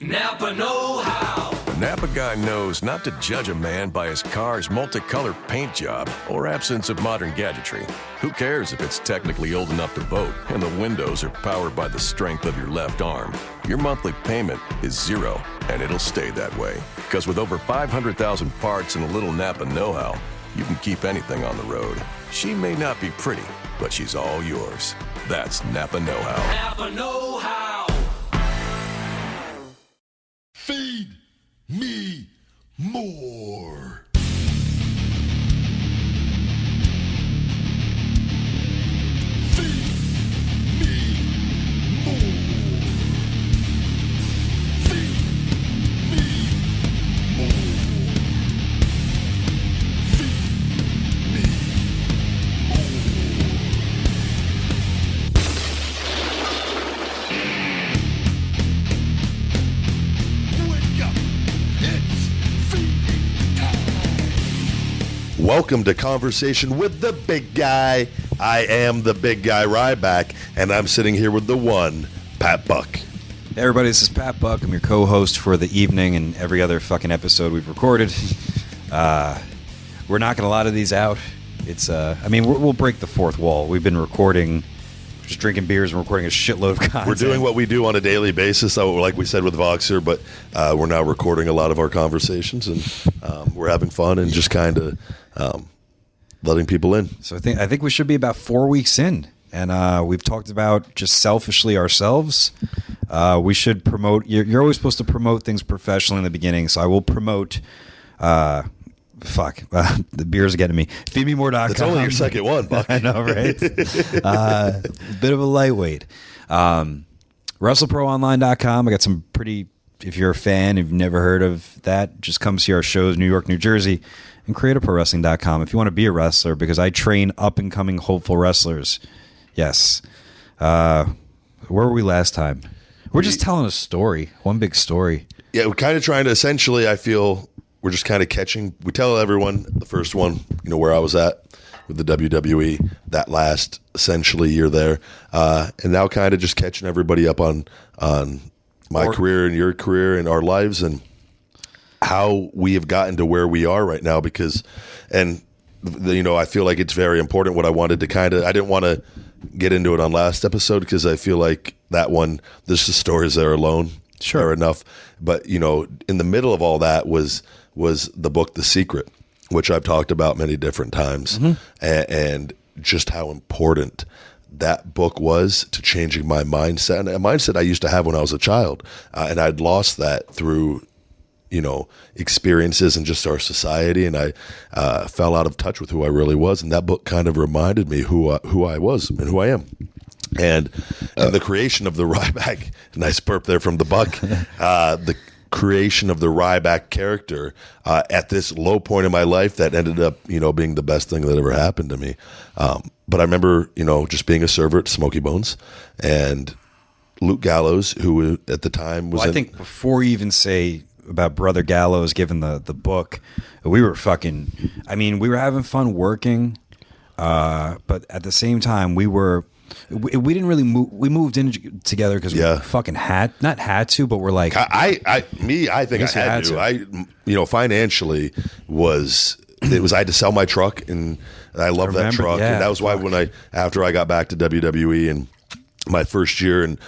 Napa know-how. The Napa guy knows not to judge a man by his car's multicolored paint job or absence of modern gadgetry. Who cares if it's technically old enough to vote and the windows are powered by the strength of your left arm? Your monthly payment is zero, and it'll stay that way. Because with over 500,000 parts and a little Napa know-how, you can keep anything on the road. She may not be pretty, but she's all yours. That's Napa know-how. Napa know-how. Feed me more. Feed me more. Feed me more. Feed me more. Wake up. It's feeding time. Welcome to Conversation with the Big Guy. I am the Big Guy Ryback, and I'm sitting here with the one, Pat Buck. Hey everybody, this is Pat Buck. I'm your co-host for the evening and every other fucking episode we've recorded. We're knocking a lot of these out. It's, we'll break the fourth wall. We've been recording, just drinking beers and recording a shitload of content. We're doing what we do on a daily basis, like we said with Voxer, but we're now recording a lot of our conversations, and we're having fun and just kind of letting people in. So I think we should be about 4 weeks in, and we've talked about just selfishly ourselves. We should promote. You're always supposed to promote things professionally in the beginning, so I will promote. The beers are getting me. FeedMeMore.com. It's only your second one, Buck. I know, right? Bit of a lightweight. WrestleProOnline.com. I got some pretty. If you're a fan, if you've never heard of that, just come see our shows, New York, New Jersey, and CreativeProWrestling.com if you want to be a wrestler, because I train up and coming hopeful wrestlers. Yes. Where were we last time? We're just telling a story, one big story. Yeah, we're kind of trying to, essentially, I feel we're just kind of catching, we tell everyone the first one, where I was at with the WWE, that last, essentially, year there, and now kind of just catching everybody up on my career and your career and our lives and how we have gotten to where we are right now, because, and, I feel like it's very important what I wanted to I didn't want to get into it on last episode because I feel like that one, the stories there alone are enough. But, in the middle of all that was the book, The Secret, which I've talked about many different times, and just how important that book was to changing my mindset, and a mindset I used to have when I was a child. And I'd lost that through, experiences and just our society. And I fell out of touch with who I really was. And that book kind of reminded me who I was and who I am. And the creation of the Ryback, nice burp there from the Buck, the creation of the Ryback character at this low point in my life that ended up, being the best thing that ever happened to me. But I remember, just being a server at Smoky Bones, and Luke Gallows, who at the time was... Well, I think before you even say about Brother Gallows giving the book, we were we were having fun working, but at the same time, we didn't really move. We moved in together because we fucking not had to, but we're like, I think I had to. Financially I had to sell my truck, and I love that truck, and that was why after I got back to WWE and my first year and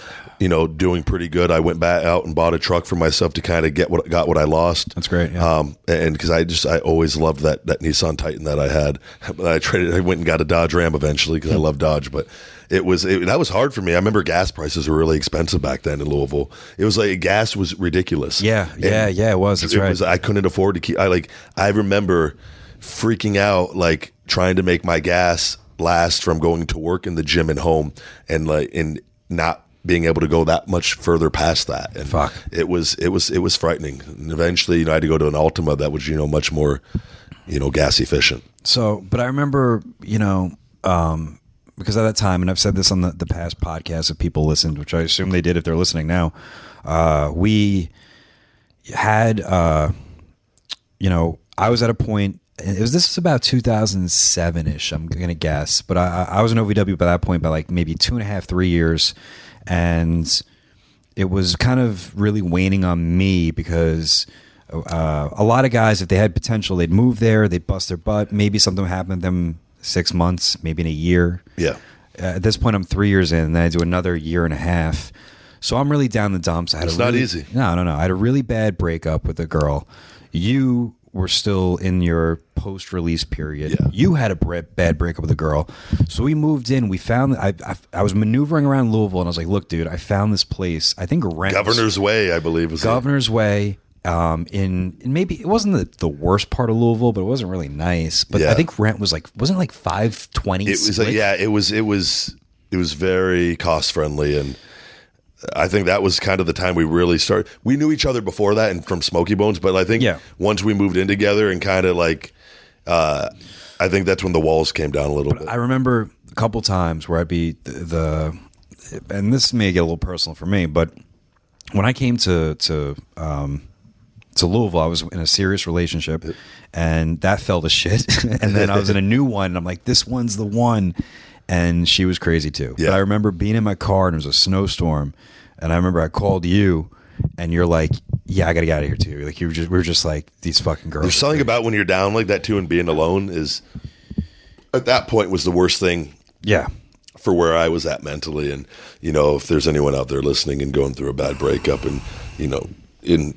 doing pretty good, I went back out and bought a truck for myself to kind of get what I lost. That's great. Yeah. And because I always loved that Nissan Titan that I had. I went and got a Dodge Ram eventually because I love Dodge, but that was hard for me. I remember gas prices were really expensive back then in Louisville. It was like gas was ridiculous. Yeah, it was. That's right. I couldn't afford to keep. I remember freaking out, like trying to make my gas last from going to work in the gym and home, and not being able to go that much further past that. And it was frightening. And eventually, I had to go to an Altima that was, much more, gas efficient. So, but I remember, because at that time, and I've said this on the past podcasts if people listened, which I assume they did if they're listening now, we had, I was at a point, this was about 2007-ish, I'm going to guess, but I was in OVW by that point by like maybe 2.5, 3 years, and it was kind of really waning on me because a lot of guys, if they had potential, they'd move there, they'd bust their butt. Maybe something would happen to them 6 months, maybe in a year. Yeah. At this point, I'm 3 years in, and then I do another year and a half. So I'm really down the dumps. It's not easy. No. I had a really bad breakup with a girl. You were still in your post-release period. Yeah. You had a bad breakup with a girl. So we moved in. We found I was maneuvering around Louisville, and I was like, "Look, dude, I found this place. I think rent Governor's Way, I believe, was Governor's Way." In maybe it wasn't the worst part of Louisville, but it wasn't really nice. But Yeah. I think rent was wasn't it like $520. It was like, yeah, it was very cost friendly, and I think that was kind of the time we really started. We knew each other before that, and from Smoky Bones, but I think once we moved in together and kind of like, I think that's when the walls came down a little bit. I remember a couple times where I'd be and this may get a little personal for me, but when I came to Louisville, I was in a serious relationship, and that fell to shit. And then I was in a new one, and I'm like, this one's the one. And she was crazy too. Yeah. But I remember being in my car, and it was a snowstorm, and I remember I called you, and you're like, yeah, I got to get out of here too. Like we were just like, these fucking girls. There's something about when you're down like that too, and being alone is, at that point, was the worst thing. Yeah. For where I was at mentally. And, if there's anyone out there listening and going through a bad breakup and, in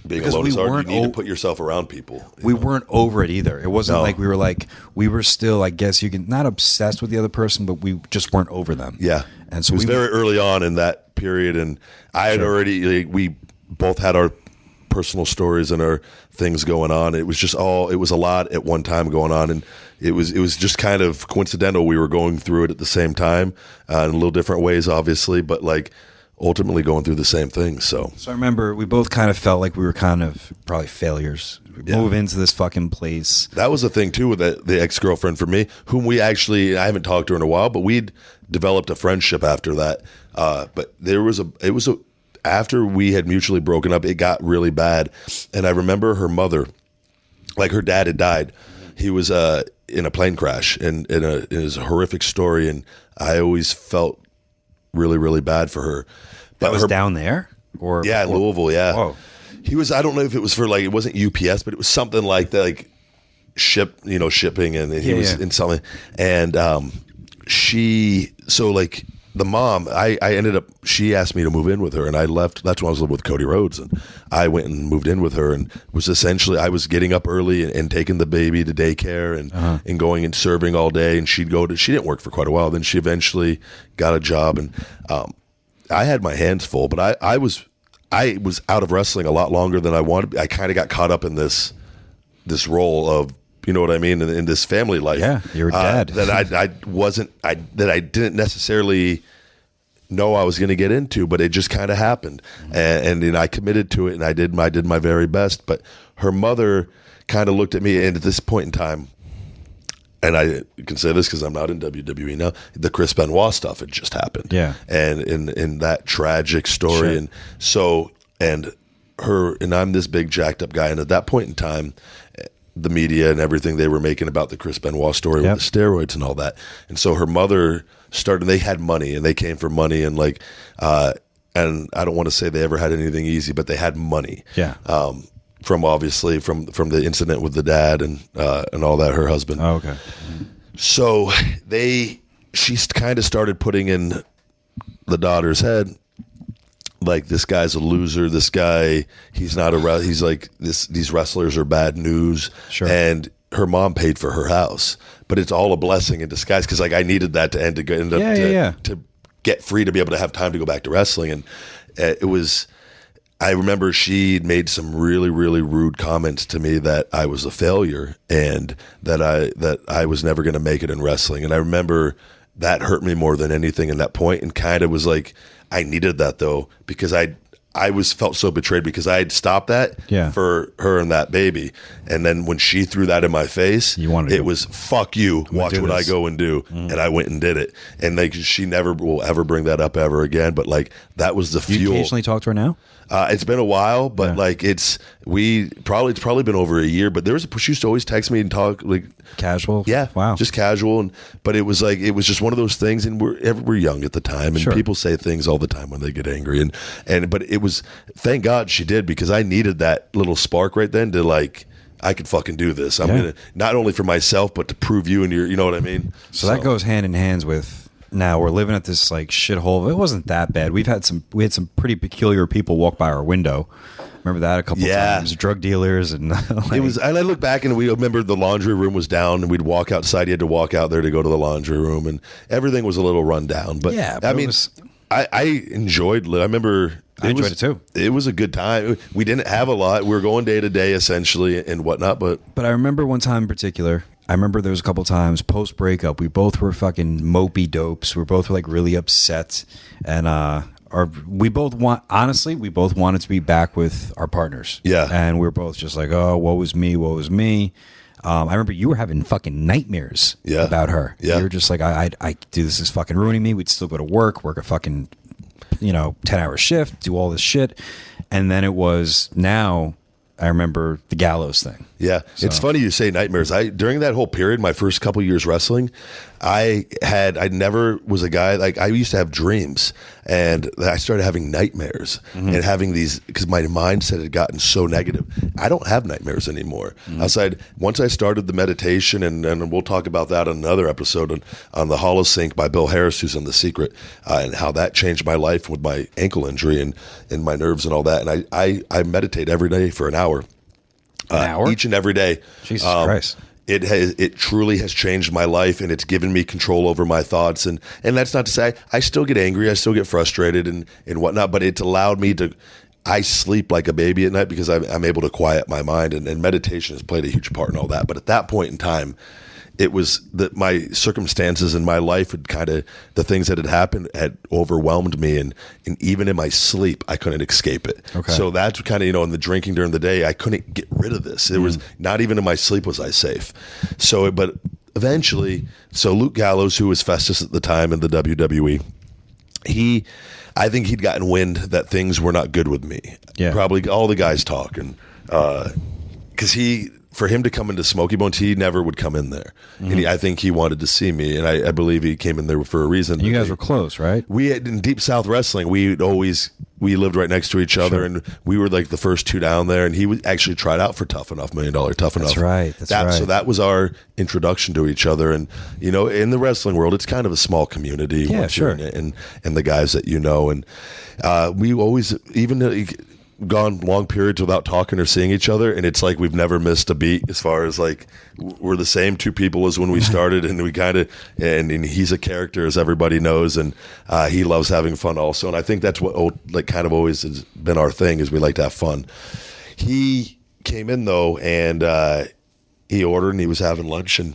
being Because alone we is hard, you weren't need to put yourself around people. We weren't over it either. It wasn't No. like we were still, I guess you can, not obsessed with the other person, but we just weren't over them. Yeah. And so it was very early on in that period. And I had already, we both had our personal stories and our things going on. It was just it was a lot at one time going on. And it was just kind of coincidental. We were going through it at the same time in a little different ways, obviously, but like ultimately going through the same thing. So I remember we both kind of felt like we were kind of probably failures. Yeah. Move into this fucking place. that was the thing too with the ex-girlfriend for me, whom I haven't talked to her in a while, but we'd developed a friendship after that. But after we had mutually broken up, it got really bad. And I remember her mother, like her dad had died. He was in a plane crash, and it was a horrific story. And I always felt really, really bad for her. That was down there? Yeah, Louisville, yeah. Whoa. He was, I don't know if it was for it wasn't UPS, but it was something like that, like shipping, and he was in something. And the mom, I ended up, she asked me to move in with her, and I left. That's when I was living with Cody Rhodes, and I went and moved in with her, and was essentially, I was getting up early and taking the baby to daycare and going and serving all day, and she didn't work for quite a while. Then she eventually got a job, and I had my hands full, but I was out of wrestling a lot longer than I wanted. I kind of got caught up in this role of, you know what I mean, in this family life. Yeah, you're dad. That I didn't necessarily know I was going to get into, but it just kind of happened, and I committed to it, and I did my very best. But her mother kind of looked at me, and at this point in time, and I can say this because I'm not in WWE now, the Chris Benoit stuff had just happened. Yeah. And in that tragic story. Sure. And so, and I'm this big jacked up guy. And at that point in time, the media and everything they were making about the Chris Benoit story with the steroids and all that. And so her mother they had money, and they came for money, and and I don't want to say they ever had anything easy, but they had money. Yeah. From the incident with the dad and all that, her husband. Oh, okay. So she kind of started putting in the daughter's head, like, this guy's a loser. This guy, he's not he's like this. These wrestlers are bad news. Sure. And her mom paid for her house, but it's all a blessing in disguise, because I needed that to end to get free to be able to have time to go back to wrestling. And it was. I remember she made some really, really rude comments to me that I was a failure, and that I was never going to make it in wrestling. And I remember that hurt me more than anything in that point, and kind of was like, I needed that though, because I felt so betrayed, because I had stopped that for her and that baby. And then when she threw that in my face, it was, fuck you, watch what I go and do. And I went and did it. And she never will ever bring that up ever again. But that was the fuel. You occasionally talk to her now? It's been a while, but like it's probably been over a year. But she used to always text me and talk like Casual? yeah, Wow. just casual. But it was just one of those things, and we're young at the time, and Sure. people say things all the time when they get angry, but it was, thank God she did, because I needed that little spark right then to like, I could fucking do this. I'm gonna, not only for myself, but to prove you and you know what I mean. So that goes hand in hand with, now we're living at this like shithole. It wasn't that bad. We had some pretty peculiar people walk by our window. Remember that a couple times? Drug dealers and like, it was. And I look back and we remember the laundry room was down, and we'd walk outside. You had to walk out there to go to the laundry room, and everything was a little run down. But yeah, I mean, I enjoyed. I remember. I enjoyed it too. It was a good time. We didn't have a lot. We were going day to day essentially and whatnot. But I remember one time in particular. I remember there was a couple times post breakup. We both were fucking mopey dopes. We both were like really upset, and we both wanted to be back with our partners. Yeah, and we were both just like, oh, woe was me, woe was me. I remember you were having fucking nightmares about her. Yeah, you were just like, I do, this is fucking ruining me. We'd still go to work a fucking 10-hour shift, do all this shit, and then it was now. I remember the gallows thing. Yeah. So. It's funny you say nightmares. During that whole period, my first couple years wrestling, I never was a guy, like I used to have dreams, and I started having nightmares and having these, because my mindset had gotten so negative. I don't have nightmares anymore. Once I started the meditation, and we'll talk about that on another episode on the Holosync by Bill Harris, who's in The Secret, and how that changed my life with my ankle injury and my nerves and all that. And I meditate every day for an hour. Each and every day. Jesus Christ. It truly has changed my life, and it's given me control over my thoughts. And that's not to say I still get angry, I still get frustrated and whatnot, but it's allowed me to, I sleep like a baby at night because I'm able to quiet my mind, and meditation has played a huge part in all that. But at that point in time, it was that my circumstances in my life had the things that had happened had overwhelmed me, and even in my sleep, I couldn't escape it. Okay. So that's kind of, in the drinking during the day, I couldn't get rid of this. It was not even in my sleep was I safe. So, but eventually, Luke Gallows, who was Festus at the time in the WWE, I think he'd gotten wind that things were not good with me. Yeah. Probably all the guys talking, because for him to come into Smoky Bones, he never would come in there. And I think he wanted to see me, and I believe he came in there for a reason. And you guys were close, right? We had, in Deep South Wrestling, we lived right next to each other, and we were like the first two down there, and he actually tried out for Tough Enough, $1 Million Tough Enough. That's right. So that was our introduction to each other. And, in the wrestling world, it's kind of a small community. Yeah, sure. And the guys that and we always, even gone long periods without talking or seeing each other, and it's like we've never missed a beat as far as like we're the same two people as when we started, and we and he's a character, as everybody knows, and he loves having fun also, and I think that's what kind of always has been our thing, is we like to have fun. He came in though, and he ordered, and he was having lunch, and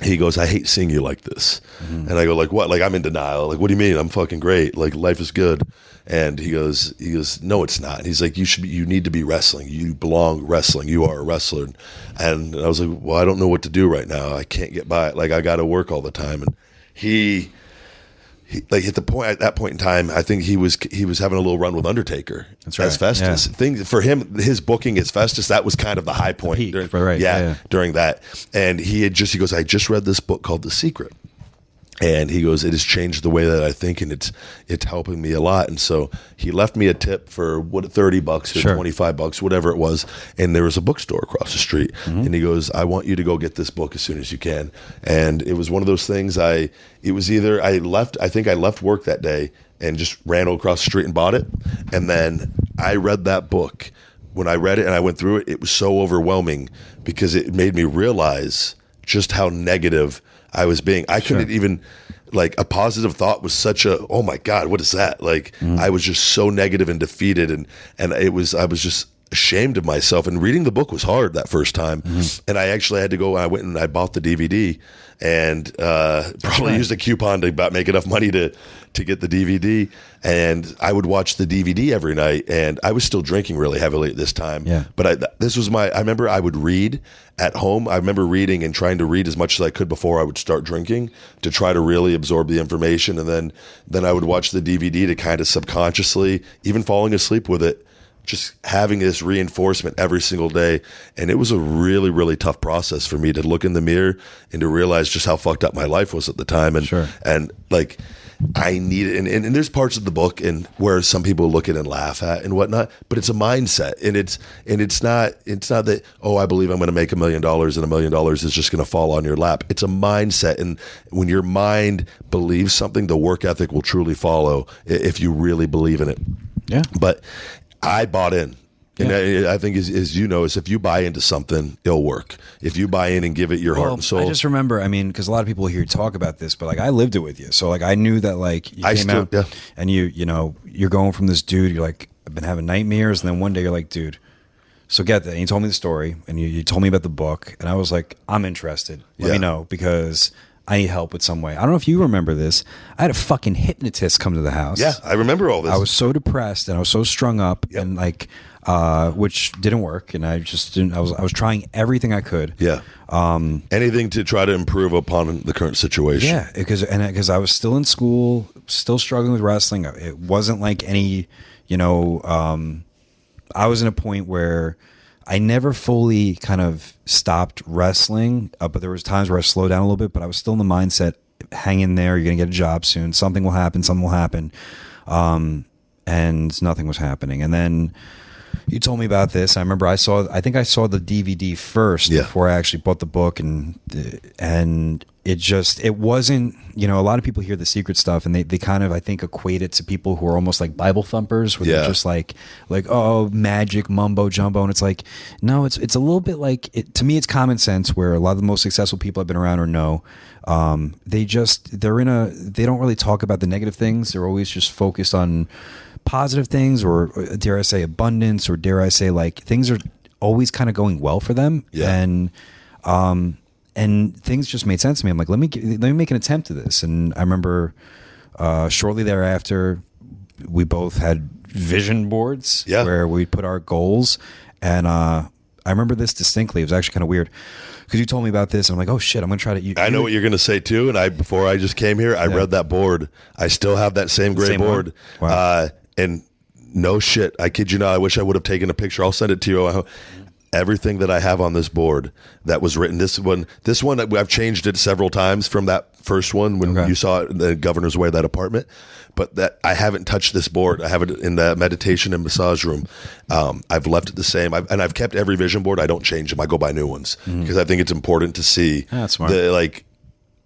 he goes, "I hate seeing you like this." And I go, "Like what?" Like, I'm in denial. Like, "What do you mean? I'm fucking great. Like, life is good." And he goes, "No, it's not." And he's like, you need to be wrestling. You belong wrestling. You are a wrestler." And I was like, "Well, I don't know what to do right now. I can't get by. Like, I got to work all the time." And he like at that point in time, I think he was having a little run with Undertaker. That's right. As Festus. Yeah. For him, his booking as Festus, that was kind of the high point. Peak, during, during that. And he goes, "I just read this book called The Secret." And he goes, "It has changed the way that I think, and it's helping me a lot." And so he left me a tip for $30 or $25, whatever it was. And there was a bookstore across the street. And he goes, "I want you to go get this book as soon as you can." And it was one of those things. I think I left work that day and just ran across the street and bought it. And then I read that book. When I read it and I went through it, it was so overwhelming because it made me realize just how negative I was being. I couldn't even, like, a positive thought was such a, oh my God, what is that? Like, I was just so negative and defeated, and I was just ashamed of myself. And reading the book was hard that first time. And I actually had to go, I went and I bought the DVD, and probably used a coupon to about make enough money to get the DVD. And I would watch the DVD every night, and I was still drinking really heavily at this time. Yeah. But I remember I would read at home. I remember reading and trying to read as much as I could before I would start drinking to try to really absorb the information. And then I would watch the DVD to kind of subconsciously, even falling asleep with it, just having this reinforcement every single day. And it was a really, really tough process for me to look in the mirror and to realize just how fucked up my life was at the time. And, Sure. and like, I need it. And there's parts of the book and where some people look at and laugh at and whatnot, but it's a mindset. And it's not that, oh, I believe I'm going to make $1 million and $1 million is just going to fall on your lap. It's a mindset. And when your mind believes something, the work ethic will truly follow if you really believe in it. Yeah. But I bought in. And I think, as you know, is if you buy into something, it'll work. If you buy in and give it your heart and soul. I just remember, I mean, because a lot of people here talk about this, but like I lived it with you, so like I knew that like you came out and you know you're going from this dude. You're like, I've been having nightmares, and then one day you're like, dude. So get that. And you told me the story, and you told me about the book, and I was like, I'm interested. Let me know because I need help with some way. I don't know if you remember this. I had a fucking hypnotist come to the house. Yeah, I remember all this. I was so depressed and I was so strung up and like. Which didn't work, and I just didn't. I was trying everything I could. Yeah. Anything to try to improve upon the current situation. Yeah, because I was still in school, still struggling with wrestling. It wasn't like any, you know. I was in a point where I never fully kind of stopped wrestling, but there was times where I slowed down a little bit. But I was still in the mindset, hang in there. You're gonna get a job soon. Something will happen. Something will happen. And nothing was happening, and then. You told me about this. I remember I think I saw the DVD first before I actually bought the book, and it wasn't, you know, a lot of people hear the secret stuff and they kind of, I think, equate it to people who are almost like Bible thumpers, where they're just like, oh, magic mumbo jumbo. And it's like, no, it's a little bit like, to me, it's common sense, where a lot of the most successful people I've been around or know, they don't really talk about the negative things. They're always just focused on positive things, or dare I say abundance, or dare I say like things are always kind of going well for them. And things just made sense to me. I'm like, let me make an attempt at this. And I remember shortly thereafter we both had vision boards where we put our goals. And I remember this distinctly. It was actually kind of weird because you told me about this and I'm like, oh shit, I'm gonna try to I know what you're gonna say too. And before I just came here, I read that board. I still have that same gray board. Wow. And no shit, I kid you not, I wish I would have taken a picture. I'll send it to you. Everything that I have on this board that was written, this one, I've changed it several times from that first one when you saw it in the Governor's Way, that apartment. But that I haven't touched this board. I have it in the meditation and massage room. I've left it the same. I've kept every vision board. I don't change them. I go buy new ones because I think it's important to see that's smart.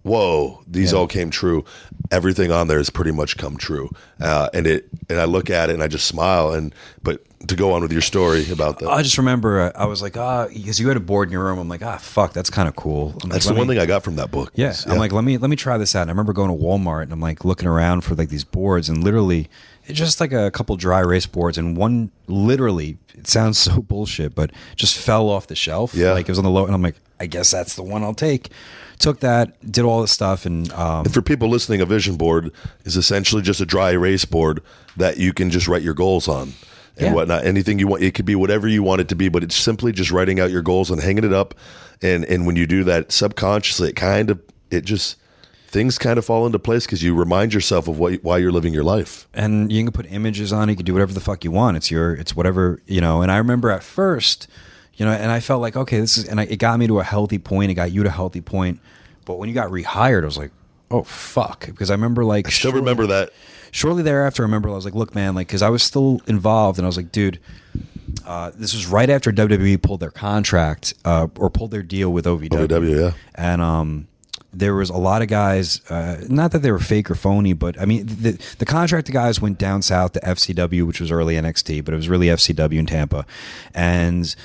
Whoa, these all came true. Everything on there has pretty much come true. And I look at it and I just smile. But to go on with your story about that. I just remember I was like, because you had a board in your room. I'm like, fuck, that's kind of cool. That's the one thing I got from that book. Yeah. I'm like, let me try this out. And I remember going to Walmart and I'm like looking around for like these boards, and literally it's just like a couple dry erase boards, and one literally, it sounds so bullshit, but just fell off the shelf. Yeah. Like it was on the low, and I'm like, I guess that's the one I'll take. Took that, did all this stuff, and for people listening, a vision board is essentially just a dry erase board that you can just write your goals on and whatnot. Anything you want, it could be whatever you want it to be, but it's simply just writing out your goals and hanging it up. And when you do that subconsciously, things kind of fall into place because you remind yourself of why you're living your life. And you can put images on it. You can do whatever the fuck you want. It's whatever, you know. And I remember at first, you know, and I felt like, okay, it got me to a healthy point. It got you to a healthy point. But when you got rehired, I was like, oh, fuck. Because I remember like... I still remember that. Shortly thereafter, I remember I was like, look, man, like, because I was still involved. And I was like, dude, this was right after WWE pulled their contract or pulled their deal with OVW. OVW, yeah. And there was a lot of guys, not that they were fake or phony, but I mean, the contracted guys went down south to FCW, which was early NXT, but it was really FCW in Tampa. And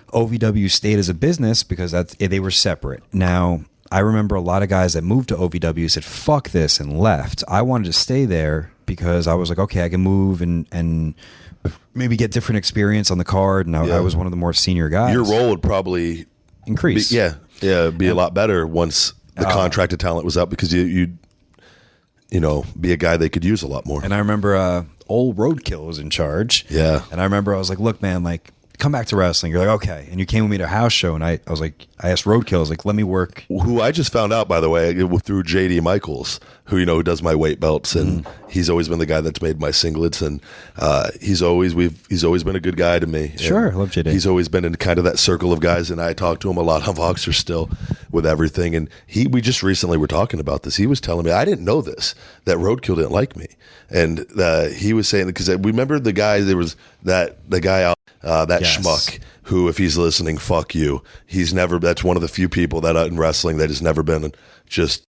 OVW stayed as a business because they were separate. Now, I remember a lot of guys that moved to OVW said, fuck this, and left. I wanted to stay there because I was like, okay, I can move and maybe get different experience on the card. And I was one of the more senior guys. Your role would probably increase. Be a lot better once the contracted talent was out, because you'd be a guy they could use a lot more. And I remember old Roadkill was in charge. Yeah. And I remember I was like, look, man, like, come back to wrestling. You're like, okay. And you came with me to a house show, and I was like, I asked Roadkill, I was like, let me work. Who I just found out, by the way, through JD Michaels, who who does my weight belts, and he's always been the guy that's made my singlets, and he's always been a good guy to me. Sure, And I love JD. He's always been in kind of that circle of guys, and I talk to him a lot on Voxer still with everything. And we just recently were talking about this. He was telling me, I didn't know this, that Roadkill didn't like me, and he was saying, because we remember the guy, there was the guy out. That Yes. schmuck who, if he's listening, fuck you. That's one of the few people that in wrestling that has never been just,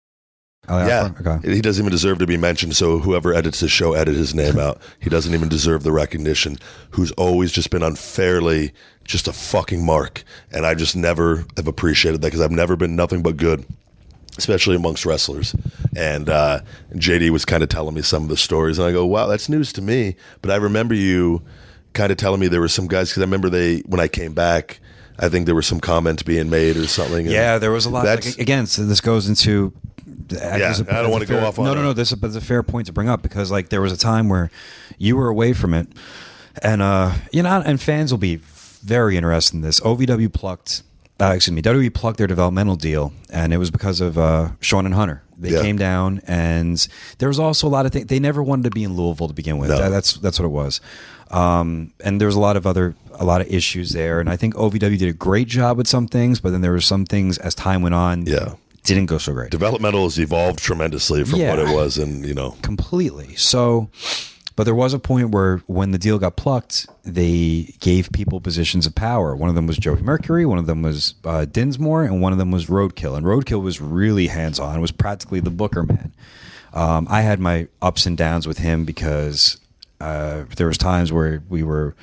Okay. he doesn't even deserve to be mentioned. So whoever edits his show, edit his name out. He doesn't even deserve the recognition, who's always just been unfairly just a fucking mark. And I just never have appreciated that, because I've never been nothing but good, especially amongst wrestlers. And JD was kind of telling me some of the stories, and I go, wow, that's news to me. But I remember you kind of telling me there were some guys, because I remember when I came back, I think there were some comments being made or something. Yeah, there was a lot. Again, so this goes into. I don't want to go off on No. This is a fair point to bring up, because like there was a time where you were away from it, and and fans will be very interested in this. WWE plucked their developmental deal, and it was because of Sean and Hunter. They came down, and there was also a lot of things. They never wanted to be in Louisville to begin with. No. That's what it was. And there was a lot of issues there. And I think OVW did a great job with some things, but then there were some things as time went on. Yeah. Didn't go so great. Developmental has evolved tremendously from what it was, and completely. So, but there was a point where when the deal got plucked, they gave people positions of power. One of them was Joey Mercury, one of them was Dinsmore, and one of them was Roadkill. And Roadkill was really hands-on, was practically the booker man. I had my ups and downs with him, because there was times where we were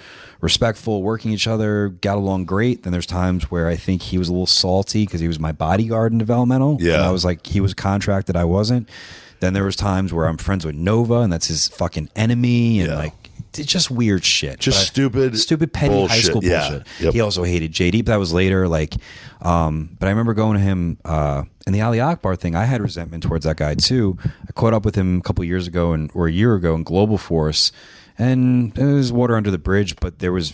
respectful, working each other, got along great. Then there's times where I think he was a little salty because he was my bodyguard in developmental. Yeah. And I was like, he was contracted, I wasn't. Then there was times where I'm friends with Nova, and that's his fucking enemy, and like it's just weird shit. Just stupid petty bullshit. high school bullshit. Yep. He also hated JD, but that was later. But I remember going to him in the Ali Akbar thing. I had resentment towards that guy too. I caught up with him a couple of years ago, or a year ago in Global Force, and it was water under the bridge. But there was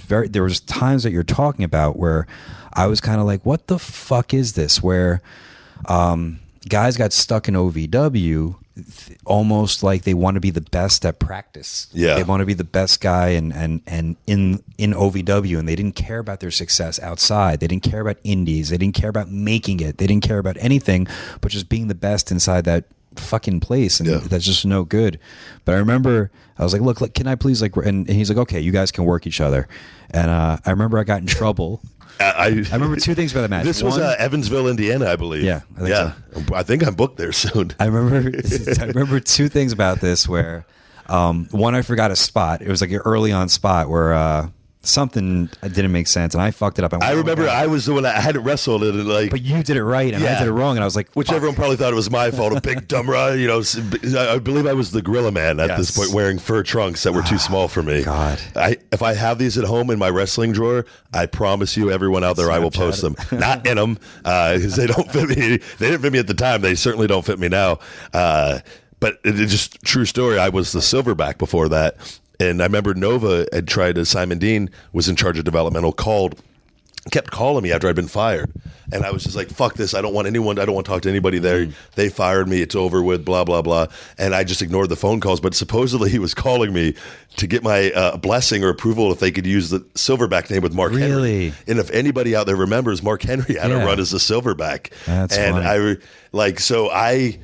times that you're talking about where I was kind of like, what the fuck is this? Where guys got stuck in OVW. Almost like they want to be the best at practice. Yeah, they want to be the best guy and in OVW, and they didn't care about their success outside. They didn't care about indies. They didn't care about making it. They didn't care about anything but just being the best inside that fucking place, and that's just no good. But I remember I was like, look, can I please and he's like, okay, you guys can work each other. And I remember I got in trouble. I remember two things about the match. This was Evansville, Indiana, I believe. Yeah, I think so. I think I'm booked there soon. I remember two things about this where one, I forgot a spot. It was like an early on spot where something didn't make sense, and I fucked it up. I remember I was the one that had it wrestled, and but you did it right, and I did it wrong, and I was like, which everyone probably thought it was my fault. A big dumb ride, I believe I was the Gorilla Man at this point, wearing fur trunks that were too small for me. God, if I have these at home in my wrestling drawer, I promise you, everyone out there, I will post them. Not in them, because they don't fit me. They didn't fit me at the time. They certainly don't fit me now. But it's just true story. I was the Silverback before that. And I remember Nova had tried to, Simon Dean was in charge of developmental, kept calling me after I'd been fired. And I was just like, fuck this. I don't want to talk to anybody there. They fired me. It's over with, blah, blah, blah. And I just ignored the phone calls. But supposedly he was calling me to get my blessing or approval if they could use the Silverback name with Mark Henry. And if anybody out there remembers, Mark Henry had a run as a Silverback. That's and funny.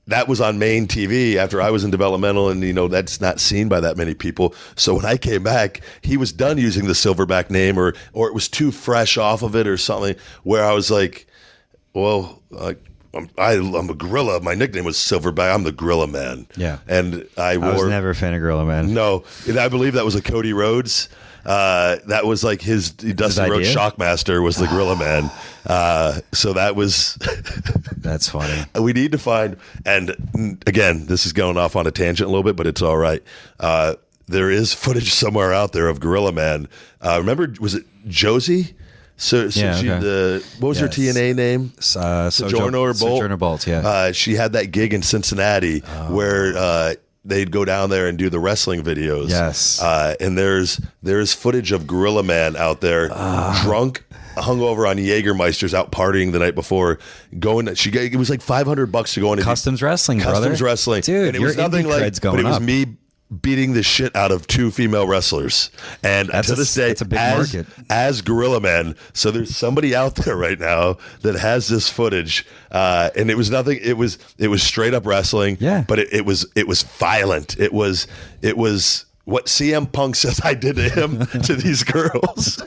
That was on main TV after I was in developmental, and that's not seen by that many people. So when I came back, he was done using the Silverback name, or it was too fresh off of it or something, where I was like, well, I'm a gorilla. My nickname was Silverback. I'm the Gorilla Man. Yeah. And I was never a fan of Gorilla Man. No. And I believe that was a Cody Rhodes. That was like his Dustin Rhodes Shockmaster was the Gorilla Man. So that was that's funny. We need to find, and again, this is going off on a tangent a little bit, but it's all right. There is footage somewhere out there of Gorilla Man. Remember, was it Josie? What was her TNA name? Sojourner Bolt. Sojourner Bolt. Yeah. She had that gig in Cincinnati where they'd go down there and do the wrestling videos. Yes. And there's footage of Gorilla Man out there, drunk, hungover on Jägermeisters, out partying the night before. It was like $500 to go into Customs wrestling, Customs brother. wrestling, Dude, and it was nothing like. cred's going But it was up. me beating the shit out of 2 female wrestlers, and to this day, that's a big market. as Gorilla Man. So there's somebody out there right now that has this footage, and it was nothing. It was straight up wrestling. Yeah. But it was violent. It was what CM Punk says I did to him to these girls.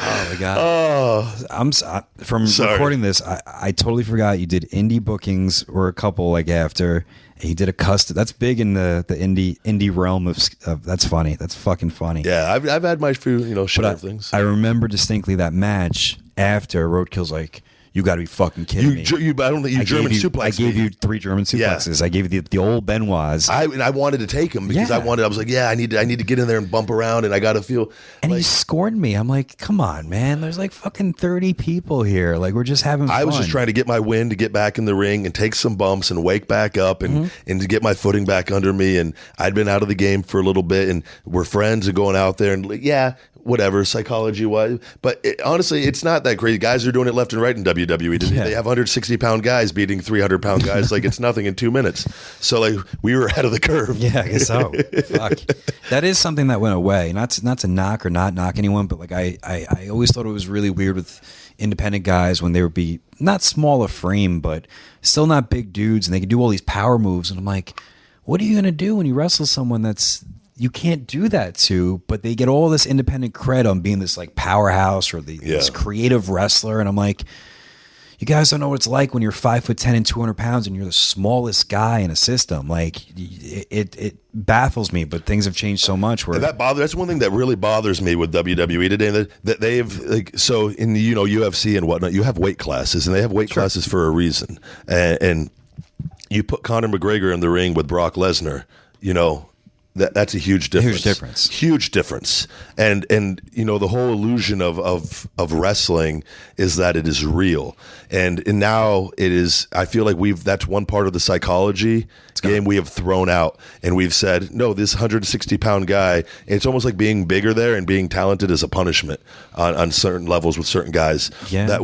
Oh my god! From Sorry. recording this, I totally forgot you did indie bookings or a couple like after. And you did a custom. That's big in the indie realm of. That's funny. That's fucking funny. Yeah, I've had my few share of things. I remember distinctly that match after Roadkill's like, "You got to be fucking kidding me." I don't think you German suplexed I gave me. you 3 German suplexes. I gave you the old Benoits. I wanted to take him because Yeah. I was like, yeah, I need to get in there and bump around, and I got to feel. And like, he scorned me. I'm like, come on, man. There's like fucking 30 people here. Like, we're just having fun. I was just trying to get my wind, to get back in the ring and take some bumps and wake back up and to get my footing back under me. And I'd been out of the game for a little bit, and we're friends and going out there and whatever, psychology wise. But honestly, it's not that crazy. Guys are doing it left and right in WWE. Yeah. They have 160-pound guys beating 300-pound guys like it's nothing in 2 minutes. So like we were ahead of the curve. Yeah, I guess so. Fuck. That is something that went away. Not to knock or not knock anyone, but like I always thought it was really weird with independent guys when they would be not small of frame, but still not big dudes, and they could do all these power moves. And I'm like, what are you gonna do when you wrestle someone that's you can't do that to, but they get all this independent cred on being this like powerhouse or this creative wrestler. And I'm like, you guys don't know what it's like when you're 5'10" and 200 pounds and you're the smallest guy in a system. Like it baffles me, but things have changed so much. Where That's one thing that really bothers me with WWE today. That they've so in the UFC and whatnot, you have weight classes, and they have weight classes for a reason. And you put Conor McGregor in the ring with Brock Lesnar, That's a huge difference. Huge difference. And the whole illusion of wrestling is that it is real. And now it is. I feel like that's one part of the psychology game we have thrown out, and we've said no. This 160-pound guy. It's almost like being bigger there and being talented is a punishment on certain levels with certain guys. Yeah.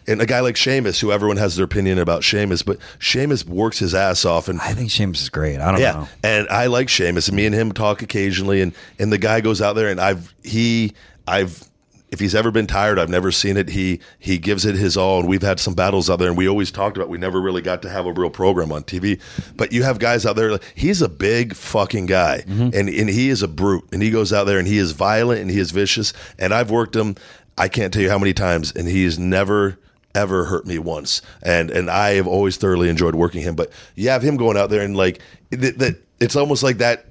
And a guy like Sheamus, who everyone has their opinion about Sheamus, but Sheamus works his ass off. And I think Sheamus is great. I don't know. And I like Sheamus, and me and him talk occasionally, and the guy goes out there, and if he's ever been tired, I've never seen it. He gives it his all, and we've had some battles out there, and we always talked about we never really got to have a real program on TV. But you have guys out there, he's a big fucking guy, and he is a brute, and he goes out there and he is violent and he is vicious, and I've worked him, I can't tell you how many times, and he has never ever hurt me once, and I have always thoroughly enjoyed working him. But you have him going out there, and it's almost like that.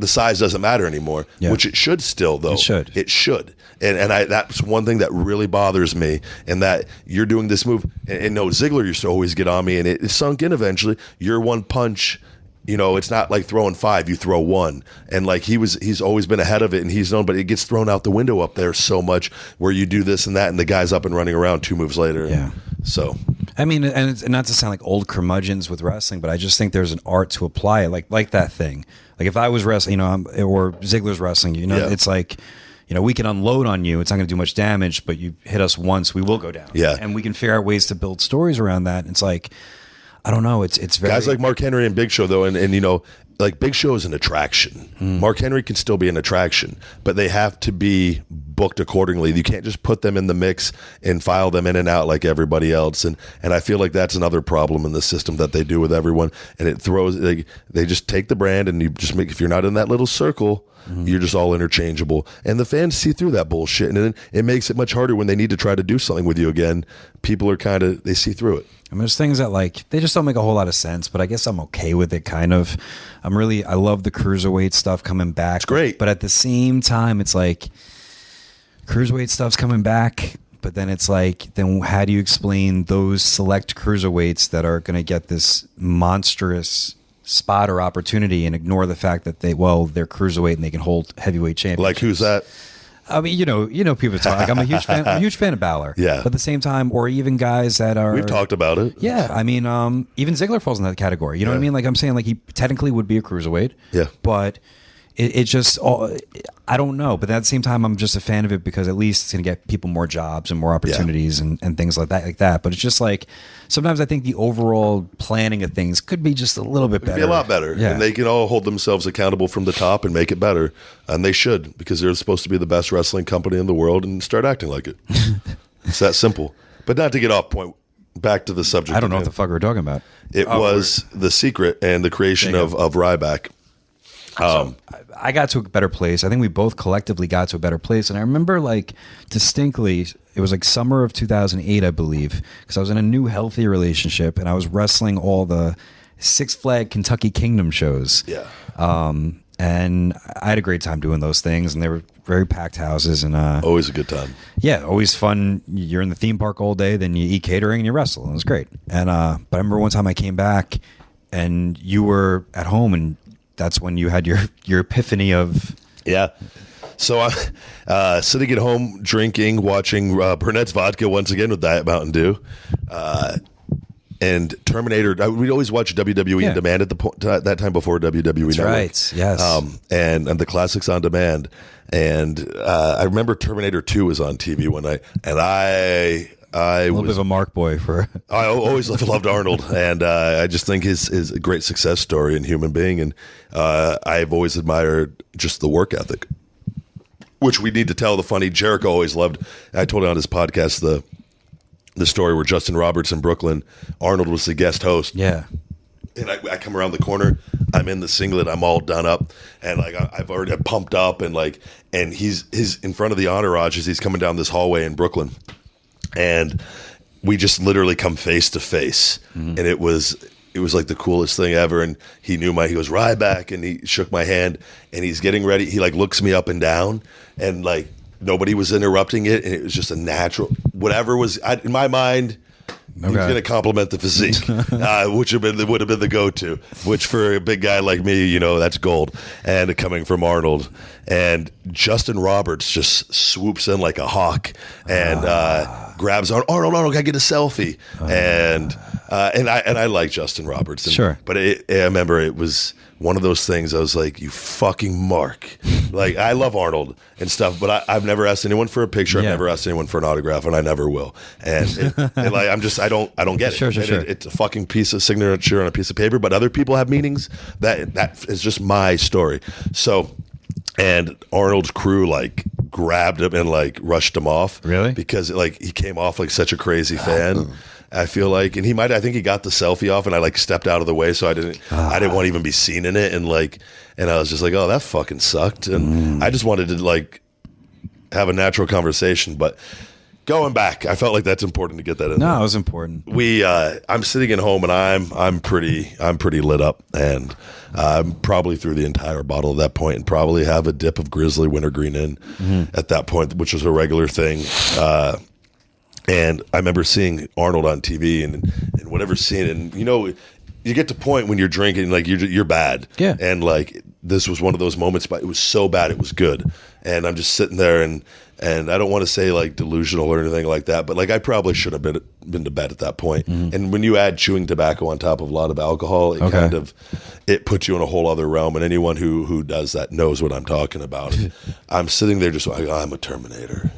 The size doesn't matter anymore, which it should still, though. It should. And that's one thing that really bothers me, and that you're doing this move. And no, Ziggler used to always get on me, and it sunk in eventually. Your one punch, it's not like throwing 5, you throw 1. And like he's always been ahead of it, and he's known, but it gets thrown out the window up there so much where you do this and that, and the guy's up and running around 2 moves later. Yeah. So. I mean, and it's not to sound like old curmudgeons with wrestling, but I just think there's an art to apply it, like that thing. Like if I was wrestling, or Ziggler's wrestling, it's like, we can unload on you. It's not going to do much damage, but you hit us once, we will go down. Yeah. And we can figure out ways to build stories around that. It's like, I don't know. It's very guys like Mark Henry and Big Show, though, and like Big Show is an attraction. Mark Henry can still be an attraction, but they have to be booked accordingly. You can't just put them in the mix and file them in and out like everybody else. And I feel like that's another problem in the system that they do with everyone. And it throws, they just take the brand, and you just if you're not in that little circle, you're just all interchangeable. And the fans see through that bullshit. And then it makes it much harder when they need to try to do something with you again. People are they see through it. I mean, there's things that they just don't make a whole lot of sense, but I guess I'm okay with it kind of. I love the cruiserweight stuff coming back. It's great. But at the same time, it's like cruiserweight stuff's coming back, but then it's like, then how do you explain those select cruiserweights that are going to get this monstrous spot or opportunity and ignore the fact that they're cruiserweight and they can hold heavyweight championships? Like who's that? I mean, people talk. Like, I'm a huge fan. I'm a huge fan of Balor. Yeah. But at the same time, or even guys that are. We've talked about it. Yeah, I mean, even Ziggler falls in that category. You know what I mean? Like I'm saying, like he technically would be a cruiserweight. Yeah. But it just, I don't know. But at the same time, I'm just a fan of it because at least it's going to get people more jobs and more opportunities and things like that. But it's just like sometimes I think the overall planning of things could be just a little bit better. Be a lot better. Yeah. And they can all hold themselves accountable from the top and make it better. And they should, because they're supposed to be the best wrestling company in the world and start acting like it. It's that simple. But not to get off point, back to the subject. I don't know what the fuck we're talking about. It was The Secret and the creation of Ryback. I got to a better place. I think we both collectively got to a better place. And I remember like distinctly, it was like summer of 2008, I believe, because I was in a new healthy relationship and I was wrestling all the Six Flag Kentucky Kingdom shows. Yeah. And I had a great time doing those things, and they were very packed houses. And Always a good time. yeah, always fun. You're in the theme park all day, then you eat catering and you wrestle. And it was great. And but I remember one time I came back and you were at home, and that's when you had your epiphany of Yeah. So I'm sitting at home drinking, watching Burnett's Vodka once again with Diet Mountain Dew. And Terminator, we'd always watch WWE On Demand at that time before WWE That's Network. right, yes. And the classics on demand. And I remember Terminator 2 was on TV one night, and I a little bit of a mark boy for. I always loved Arnold, and I just think his a great success story and human being, and I've always admired just the work ethic, which we need to tell. The funny Jericho always loved. I told it on his podcast the story where Justin Roberts in Brooklyn, Arnold was the guest host. Yeah. And I come around the corner, I'm in the singlet, I'm all done up, and like I've already pumped up, and he's in front of the entourage as he's coming down this hallway in Brooklyn, and we just literally come face to face, and it was like the coolest thing ever. And he goes Ryback, and he shook my hand, and he's getting ready. He like looks me up and down, and like nobody was interrupting it, and it was just a natural whatever was in my mind. He's going to compliment the physique, which would have been the go-to. Which for a big guy like me, that's gold. And coming from Arnold, and Justin Roberts just swoops in like a hawk and grabs Arnold. Can I get a selfie? And I like Justin Roberts. Sure, but I remember it was one of those things. I was like, you fucking mark. Like, I love Arnold and stuff, but I've never asked anyone for a picture. I've never asked anyone for an autograph, and I never will. And like, I don't get it. Sure. It's a fucking piece of signature on a piece of paper, but other people have meanings. That is just my story. So, and Arnold's crew like grabbed him and like rushed him off. Really? Because like he came off like such a crazy fan. I feel like, and I think he got the selfie off, and I like stepped out of the way, so I didn't want to even be seen in it, and I was just like, oh, that fucking sucked, and I just wanted to like have a natural conversation. But going back, I felt like that's important to get that in. No, it was important. I'm sitting at home, and I'm pretty lit up, and I'm probably through the entire bottle at that point, and probably have a dip of Grizzly Wintergreen in at that point, which was a regular thing. And I remember seeing Arnold on TV and whatever scene, and you get to a point when you're drinking, like you're bad, and like this was one of those moments, but it was so bad it was good, and I'm just sitting there, and I don't want to say like delusional or anything like that, but like I probably should have been to bed at that point. And when you add chewing tobacco on top of a lot of alcohol, it kind of puts you in a whole other realm, and anyone who does that knows what I'm talking about. I'm sitting there just like, I'm a Terminator.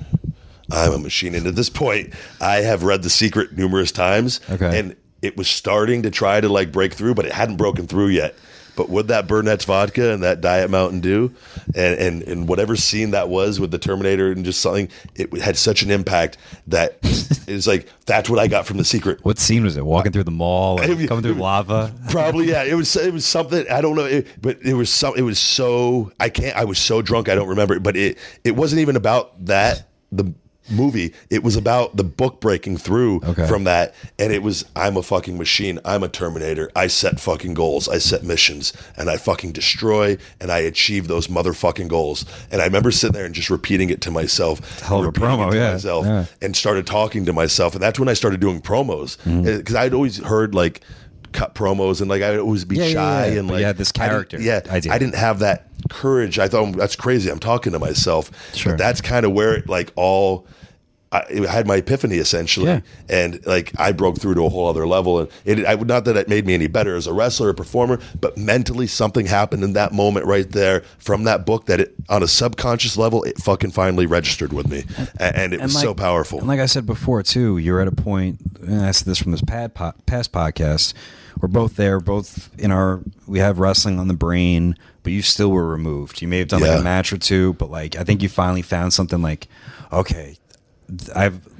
I'm a machine. And at this point, I have read The Secret numerous times. And it was starting to try to like break through, but it hadn't broken through yet. But with that Burnett's Vodka and that Diet Mountain Dew and whatever scene that was with the Terminator and just something, it had such an impact that it's like, that's what I got from The Secret. What scene was it? Walking through the mall, coming through lava? Probably, yeah. It was something, I don't know, but it was so, I was so drunk, I don't remember it, but it wasn't even about that, the movie. It was about the book breaking through from that, and it was, I'm a fucking machine, I'm a Terminator, I set fucking goals, I set missions, and I fucking destroy, and I achieve those motherfucking goals. And I remember sitting there and just repeating it to myself. Hell of a promo, and started talking to myself, and that's when I started doing promos, because I'd always heard like cut promos and like I would always be shy and but like you had this character idea. I didn't have that courage. I thought that's crazy. I'm talking to myself. Sure. But that's kind of where it like all. I had my epiphany essentially, and like I broke through to a whole other level. And I would not that it made me any better as a wrestler or performer, but mentally something happened in that moment right there from that book that it on a subconscious level it fucking finally registered with me, and it was so powerful. And like I said before too, you're at a point. And I said this from this past podcast. We're both there, both in our. We have wrestling on the brain, but you still were removed. You may have done like a match or two, but like I think you finally found something like, okay.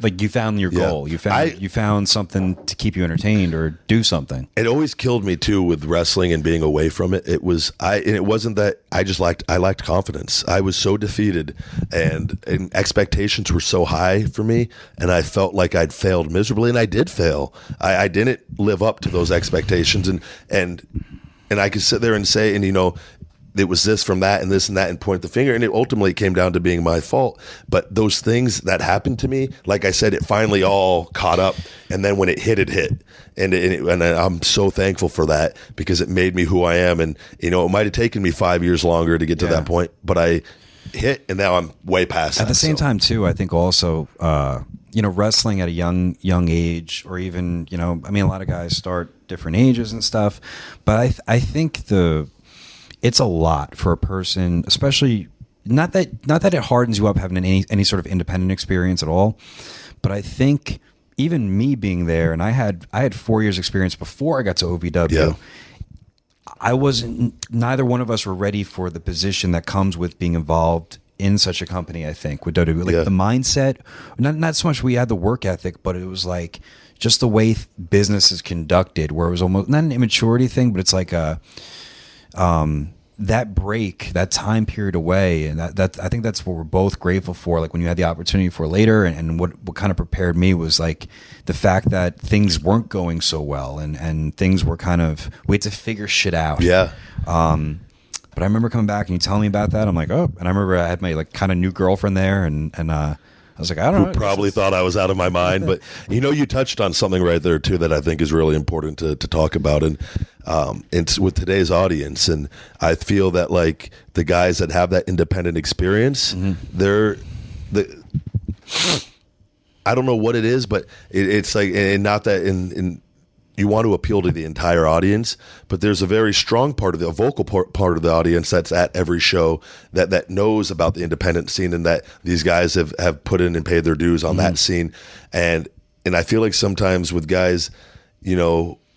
You found your goal. You found something to keep you entertained or do something. It always killed me too with wrestling and being away from it. It wasn't that I lacked confidence. I was so defeated and expectations were so high for me, and I felt like I'd failed miserably, and I did fail. I didn't live up to those expectations, and I could sit there and say, and it was this from that and this and that and point the finger, and it ultimately came down to being my fault. But those things that happened to me, like I said, it finally all caught up, and then when it hit and I'm so thankful for that because it made me who I am. And it might have taken me 5 years longer to get to that point, but I hit, and now I'm way past that. At the same time too, I think also wrestling at a young age, or even a lot of guys start different ages and stuff, but I think it's a lot for a person, especially not that it hardens you up having any sort of independent experience at all, but I think even me being there, and I had 4 years experience before I got to OVW. Yeah. Neither one of us were ready for the position that comes with being involved in such a company. I think with WWE, the mindset, not so much we had the work ethic, but it was like just the way business is conducted, where it was almost not an immaturity thing, but it's like that break, that time period away, and that I think that's what we're both grateful for. Like when you had the opportunity for later, and what kind of prepared me was like the fact that things weren't going so well, and things were we had to figure shit out. Yeah. But I remember coming back and you telling me about that. I'm like, oh, and I remember I had my like kind of new girlfriend there, and I was like, I don't know. Probably thought I was out of my mind, but you touched on something right there too that I think is really important to talk about, and it's with today's audience. And I feel that like the guys that have that independent experience, I don't know what it is, but it's like, and not that in you want to appeal to the entire audience, but there's a very strong part of a vocal part of the audience that's at every show that knows about the independent scene, and that these guys have put in and paid their dues on that scene. And I feel like sometimes with guys,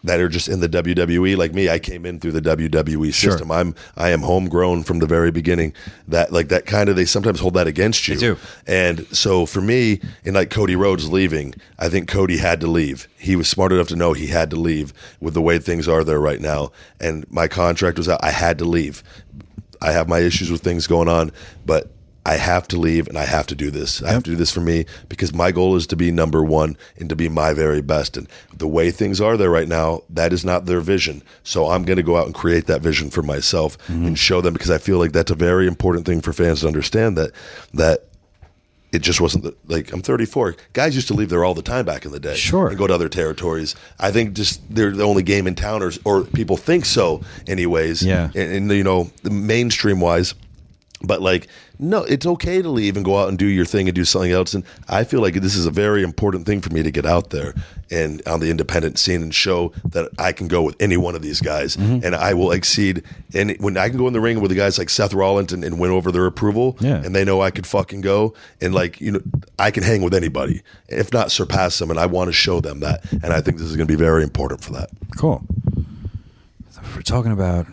that are just in the WWE, like me, I came in through the WWE system. Sure. I am homegrown from the very beginning. That kind of, they sometimes hold that against you. They do. And so for me, in like Cody Rhodes leaving, I think Cody had to leave. He was smart enough to know he had to leave with the way things are there right now. And my contract was out. I had to leave. I have my issues with things going on, but I have to leave, and I have to do this. I have to do this for me, because my goal is to be number one and to be my very best. And the way things are there right now, that is not their vision. So I'm going to go out and create that vision for myself and show them, because I feel like that's a very important thing for fans to understand, that it just wasn't like, I'm 34. Guys used to leave there all the time back in the day. Sure. And go to other territories. I think just they're the only game in town, or people think so anyways. Yeah. And the mainstream wise. But like, no, it's okay to leave and go out and do your thing and do something else. And I feel like this is a very important thing for me to get out there and on the independent scene and show that I can go with any one of these guys, and I will exceed. And when I can go in the ring with the guys like Seth Rollins and win over their approval, and they know I could fucking go, and like, I can hang with anybody, if not surpass them. And I want to show them that. And I think this is going to be very important for that. Cool. So we're talking about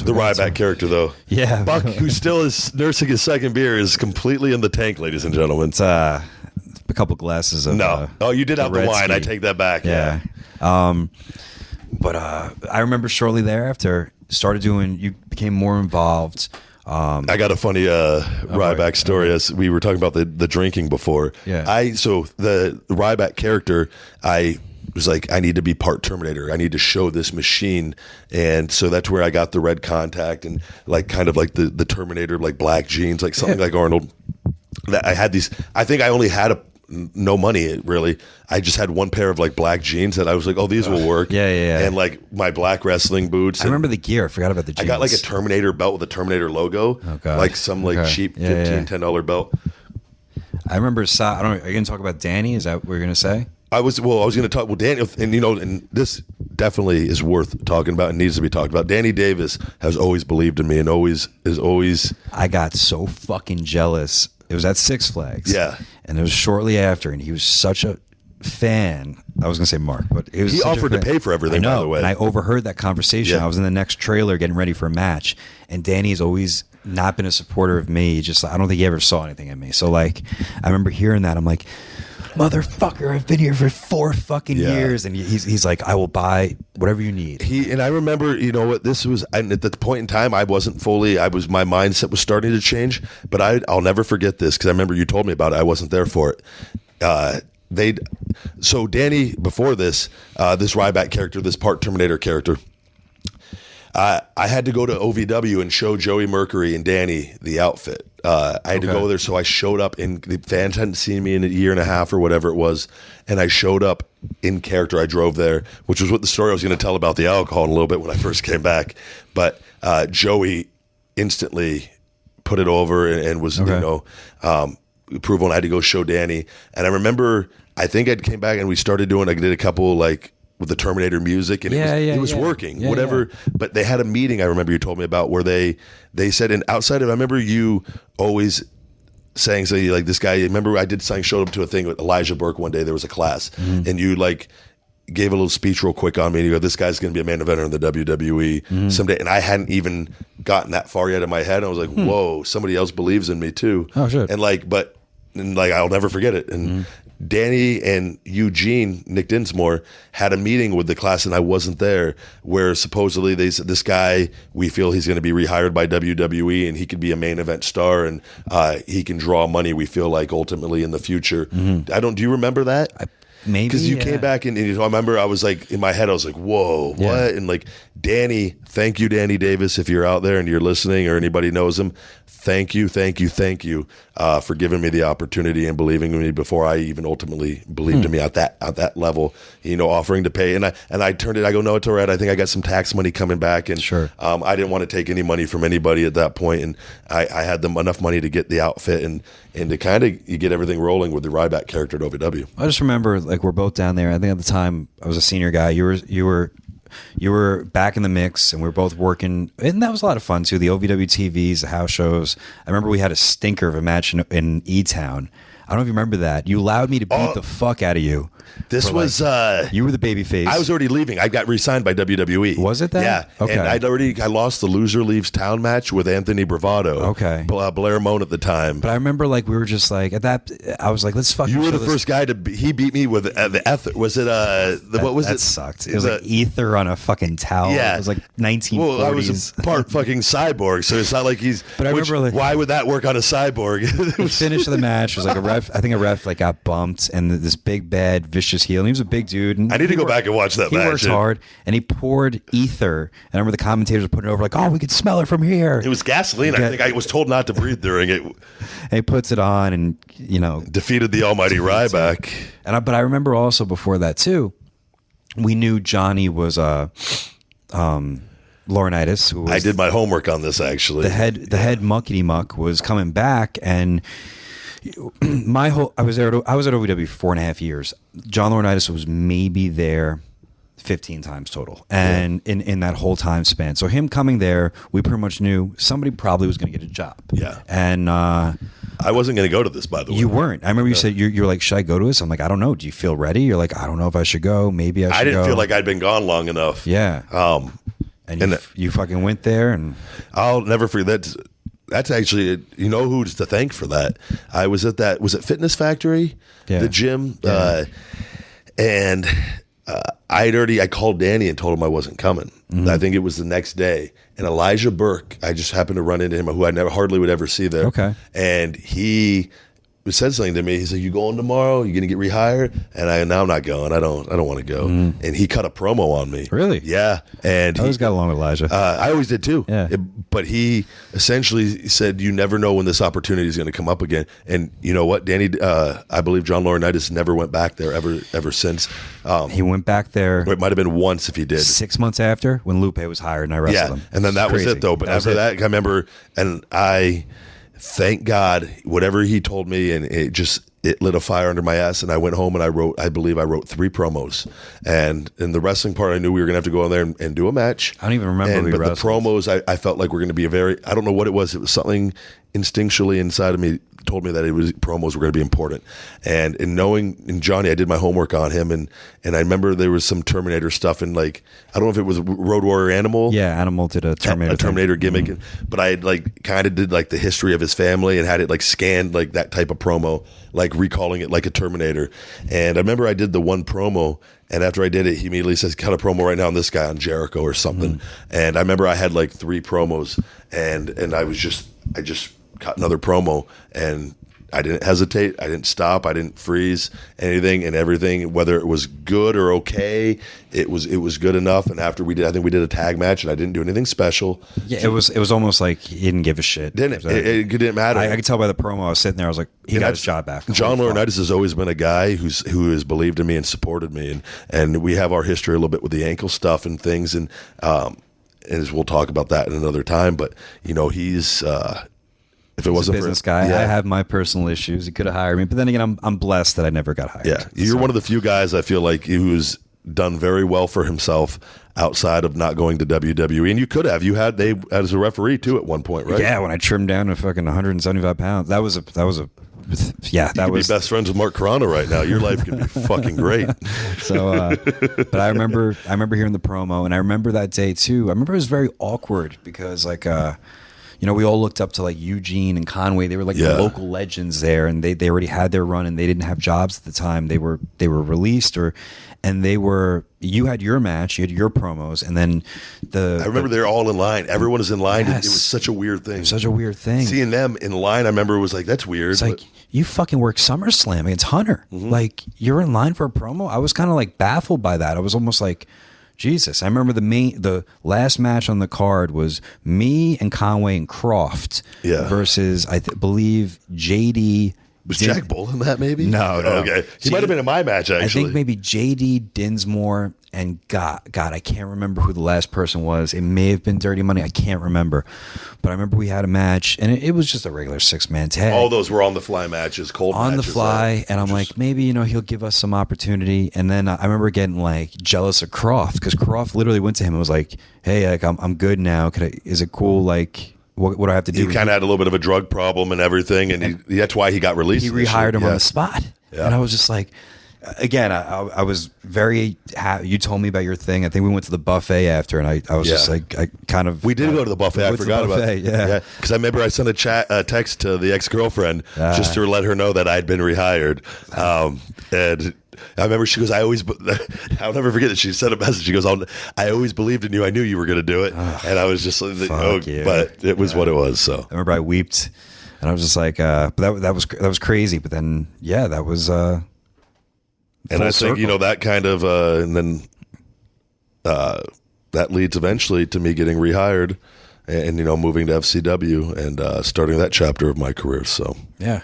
the Ryback character, though. Yeah. Buck, who still is nursing his second beer, is completely in the tank, ladies and gentlemen. It's a couple glasses of you did have the wine. Ski. I take that back. Yeah. But I remember shortly thereafter, you became more involved. I got a funny Ryback story. As we were talking about the drinking before. Yeah. So the Ryback character, I was like, I need to be part Terminator. I need to show this machine. And so that's where I got the red contact and like kind of like the Terminator, like black jeans, like something like Arnold. That I had these, I think I only had no money really. I just had one pair of like black jeans that I was like, oh, these will work. Yeah. And like my black wrestling boots. I remember the gear. I forgot about the jeans. I got like a Terminator belt with a Terminator logo. Oh, God. Like some like cheap $10 belt. I remember. I don't know. Are you going to talk about Danny? Is that what you're going to say? I was going to talk. Well, Danny, and you know, and this definitely is worth talking about and needs to be talked about. Danny Davis has always believed in me and always. I got so fucking jealous. It was at Six Flags. Yeah. And it was shortly after, and he was such a fan. I was going to say Mark, but it was. He offered to pay for everything, I know, by the way. And I overheard that conversation. Yeah. I was in the next trailer getting ready for a match, and Danny's always not been a supporter of me. Just I don't think he ever saw anything in me. So like, I remember hearing that. I'm like, motherfucker, I've been here for 4 fucking years, and he's like, I will buy whatever you need. And I remember, you know what, this was, and at the point in time, my mindset was starting to change, but I'll never forget this because I remember you told me about it. I wasn't there for it. So Danny, before this Ryback character, this part Terminator character, I had to go to OVW and show Joey Mercury and Danny the outfit. I had to go there, so I showed up, and the fans hadn't seen me in a year and a half or whatever it was, and I showed up in character. I drove there, which was what the story I was going to tell about the alcohol in a little bit when I first came back. But Joey instantly put it over and was, approval, and I had to go show Danny. And I remember, I think I came back and I did a couple like with the Terminator music, and it was working, whatever. Yeah. But they had a meeting, I remember you told me about, where they said, and outside of, I remember you always saying, so you like this guy, remember I showed up to a thing with Elijah Burke one day, there was a class, and you like gave a little speech real quick on me, and you go, this guy's going to be a main eventer in the WWE someday, and I hadn't even gotten that far yet in my head, I was like, whoa, somebody else believes in me too. Oh, shit. And I'll never forget it. And Danny and Eugene, Nick Dinsmore, had a meeting with the class, and I wasn't there, where supposedly they said, this guy, we feel he's going to be rehired by WWE, and he could be a main event star, and he can draw money, we feel like, ultimately in the future. Do you remember that? Maybe. Because you came back, and I remember I was like, in my head, I was like, whoa, what? And like, Danny, thank you, Danny Davis, if you're out there and you're listening or anybody knows him. Thank you for giving me the opportunity and believing in me before I even ultimately believed in me at that level. Offering to pay, and I turned it. I go, no, it's all right. I think I got some tax money coming back, and sure. I didn't want to take any money from anybody at that point, and I had them enough money to get the outfit and to kind of get everything rolling with the Ryback character at OVW. I just remember like we're both down there. I think at the time I was a senior guy. You were back in the mix, and we were both working, and that was a lot of fun too. The OVW TVs, the house shows. I remember we had a stinker of a match in E-Town. I don't know if you remember that. You allowed me to beat the fuck out of you. This was you were the baby face. I was already leaving. I got re-signed by WWE. Was it that? Yeah. Okay. And I lost the loser leaves town match with Anthony Bravado. Okay. Blair Moan at the time. But I remember like we were just like at that. I was like, let's fucking. You were the first guy he beat me with the ether. Was it what was that it? Sucked. It was like ether on a fucking towel. Yeah. It was like 1940s. Well, I was a part fucking cyborg, so it's not like he's. But I remember like, why would that work on a cyborg? The finish of the match was like a ref. I think a ref like got bumped, and this big bad vicious heel. And he was a big dude. And I need to go back and watch that match. He worked hard, and he poured ether. And I remember the commentators were putting it over like, "Oh, we could smell it from here." It was gasoline. I think I was told not to breathe during it. And he puts it on, and defeated the almighty Ryback. But I remember also before that too, we knew Johnny was Laurinaitis. Who was I did my homework on this actually. The head muckety muck was coming back, and I was at OVW for 4.5 years. John Laurinaitis was maybe there 15 times total, and in that whole time span. So him coming there, we pretty much knew somebody probably was going to get a job. Yeah, and I wasn't going to go to this, by the way. You weren't. I remember you said you're like, should I go to this? I'm like, I don't know. Do you feel ready? You're like, I don't know if I should go. Maybe I should. I didn't go. feel like I'd been gone long enough. Yeah. And you fucking went there, and I'll never forget that. That's actually, who's to thank for that. I was at that, was it Fitness Factory? Yeah. The gym? Yeah. And I called Danny and told him I wasn't coming. Mm-hmm. I think it was the next day. And Elijah Burke, I just happened to run into him, who I hardly would ever see there. Okay. And he said something to me. He said, "You going tomorrow? You gonna get rehired?" And now I'm not going. I don't want to go. And he cut a promo on me. Really? Yeah. And I always got along with Elijah. I always did too. Yeah. But he essentially said, "You never know when this opportunity is going to come up again." And you know what, Danny? I believe John Laurinaitis never went back there ever since. He went back there. It might have been once if he did. 6 months after when Lupe was hired and I wrestled him. And then that was it though. But after that, I remember, and I thank God, whatever he told me, and it lit a fire under my ass. And I went home and I believe I wrote 3 promos. And in the wrestling part, I knew we were going to have to go in there and do a match. I don't even remember. But the promos, I felt like we're going to be I don't know what it was. It was something instinctually inside of me told me that promos were going to be important. And in knowing Johnny, I did my homework on him, and I remember there was some Terminator stuff, and like I don't know if it was Road Warrior Animal. Yeah, Animal did a Terminator gimmick, but I had like kind of did like the history of his family and had it like scanned like that type of promo, like recalling it like a Terminator. And I remember I did the one promo, and after I did it, he immediately says, "Cut a promo right now on this guy on Jericho or something." And I remember I had like 3 promos, and I just cut another promo, and I didn't hesitate. I didn't stop. I didn't freeze anything and everything. Whether it was good or okay, it was good enough. And after I think we did a tag match, and I didn't do anything special. Yeah, it was almost like he didn't give a shit. Didn't it? It didn't matter. I could tell by the promo. I was sitting there. I was like, he got his job back. John Laurinaitis has always been a guy who has believed in me and supported me, and we have our history a little bit with the ankle stuff and things, and as we'll talk about that in another time. But you know, he's. If it wasn't a business guy, I have my personal issues. He could have hired me, but then again, I'm blessed that I never got hired. Yeah, you're one of the few guys I feel like who's done very well for himself outside of not going to WWE. And you could have. You had as a referee too at one point, right? Yeah, when I trimmed down to fucking 175 pounds, that was be best friends with Mark Carano right now. Your life could be fucking great. So, but I remember hearing the promo, and I remember that day too. I remember it was very awkward because like. You know, we all looked up to like Eugene and Conway. They were like the local legends there, and they already had their run, and they didn't have jobs at the time. They were released, you had your match, you had your promos, and then I remember they're all in line. Everyone is in line. Yes. It was such a weird thing. It was such a weird thing. Seeing them in line, I remember it was like, that's weird. It's like, you fucking work SummerSlam against Hunter. Like, you're in line for a promo? I was kind of like baffled by that. I was almost like, Jesus. I remember the last match on the card was me and Conway and Croft versus, I believe, JD. Was Jack Bull in that maybe? No. Okay. He might have been in my match, actually. I think maybe JD Dinsmore and God, I can't remember who the last person was. It may have been Dirty Money. I can't remember. But I remember we had a match, and it was just a regular 6-man tag. All those were on the fly matches, cold on matches. On the fly, and I'm like, maybe, he'll give us some opportunity. And then I remember getting, like, jealous of Croft, because Croft literally went to him and was like, hey, like, I'm good now. Is it cool, like... What do I have to do? He kind of had a little bit of a drug problem and everything, and that's why he got released. He rehired him on the spot. Yeah. And I was just like, again, I was very happy. You told me about your thing. I think we went to the buffet after, and I was just like, I kind of... We did go to the buffet. I forgot about it. Yeah. Because I remember I sent a text to the ex-girlfriend just to let her know that I'd been rehired. And... I remember she goes, I'll never forget that she sent a message. She goes, I always believed in you. I knew you were going to do it. And I was just like, but it was what it was. So I remember I wept, and I was just like, but that was crazy. But then, that was, and I think, that kind of, and then that leads eventually to me getting rehired and moving to FCW and starting that chapter of my career. So, yeah.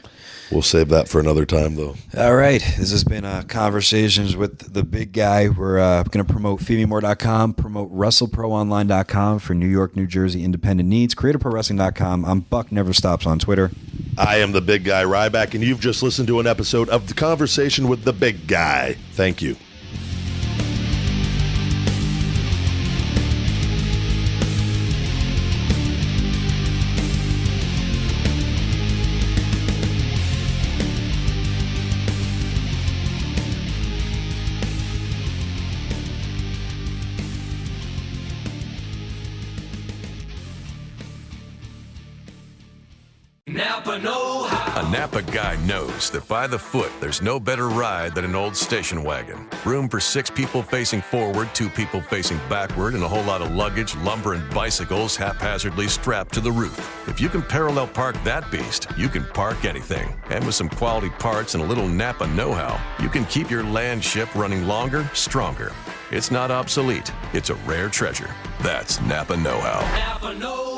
We'll save that for another time, though. All right. This has been Conversations with the Big Guy. We're going to promote FeedMeMore.com, promote WrestleProOnline.com for New York, New Jersey independent needs, CreatorProWrestling.com. I'm Buck Never Stops on Twitter. I am the Big Guy Ryback, and you've just listened to an episode of The Conversation with the Big Guy. Thank you. Napa know how. Napa guy knows that by the foot, there's no better ride than an old station wagon. Room for 6 people facing forward, 2 people facing backward, and a whole lot of luggage, lumber, and bicycles haphazardly strapped to the roof. If you can parallel park that beast, you can park anything. And with some quality parts and a little Napa know-how, you can keep your land ship running longer, stronger. It's not obsolete. It's a rare treasure. That's Napa know-how. Napa know